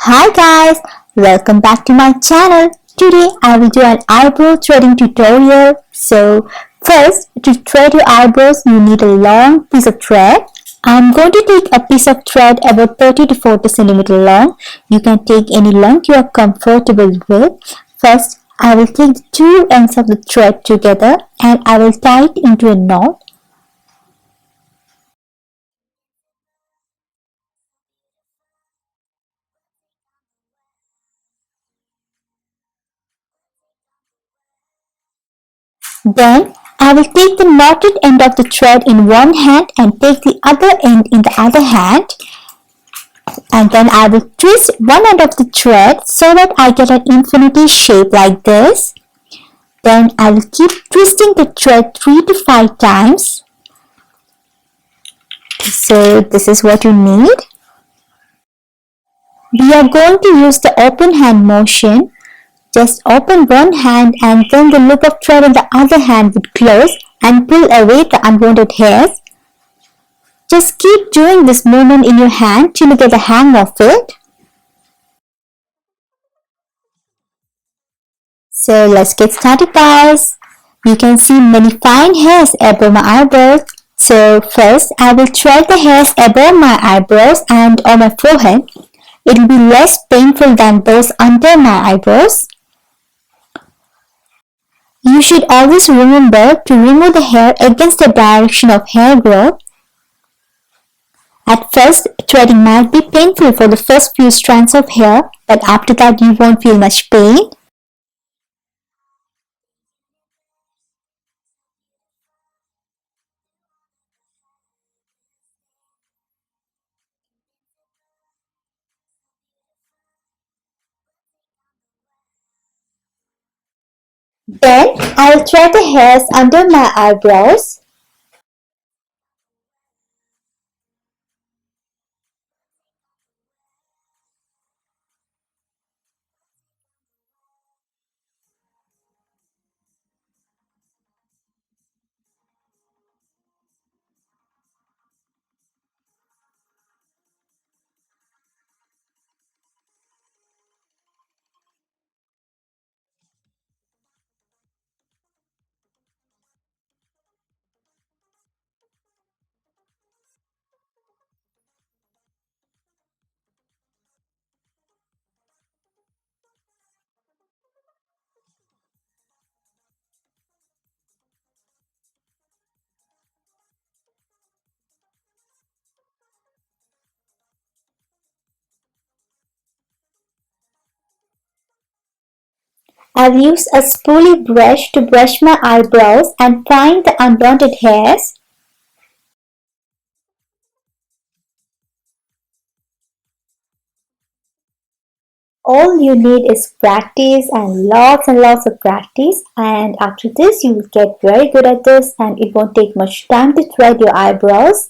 Hi guys, welcome back to my channel. Today I will do an eyebrow threading tutorial. So first, to thread your eyebrows you need a long piece of thread. I'm going to take a piece of thread about 30 to 40 centimeter long. You can take any length you are comfortable with. First, I will take the two ends of the thread together and I will tie it into a knot. Then I will take the knotted end of the thread in one hand and take the other end in the other hand, and then I will twist one end of the thread so that I get an infinity shape like this. Then I will keep twisting the thread 3 to 5 times. So this is what you need. We are going to use the open hand motion. Just open one hand and then the loop of thread in the other hand would close and pull away the unwanted hairs. Just keep doing this movement in your hand till you get the hang of it. So let's get started guys. You can see many fine hairs above my eyebrows. So first I will thread the hairs above my eyebrows and on my forehead. It will be less painful than those under my eyebrows. You should always remember to remove the hair against the direction of hair growth. At first, threading might be painful for the first few strands of hair, but after that you won't feel much pain. Then I'll thread the hairs under my eyebrows. I'll use a spoolie brush to brush my eyebrows and find the unwanted hairs. All you need is practice and lots of practice, and after this you will get very good at this and it won't take much time to thread your eyebrows.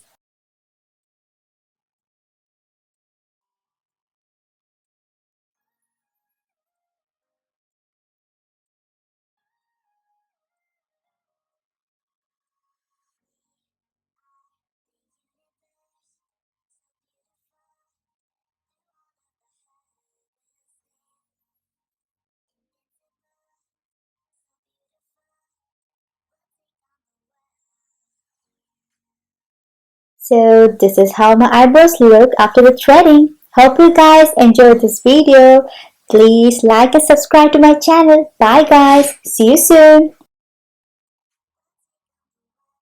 So this is how my eyebrows look after the threading. Hope you guys enjoyed this video. Please like and subscribe to my channel. Bye guys. See you soon.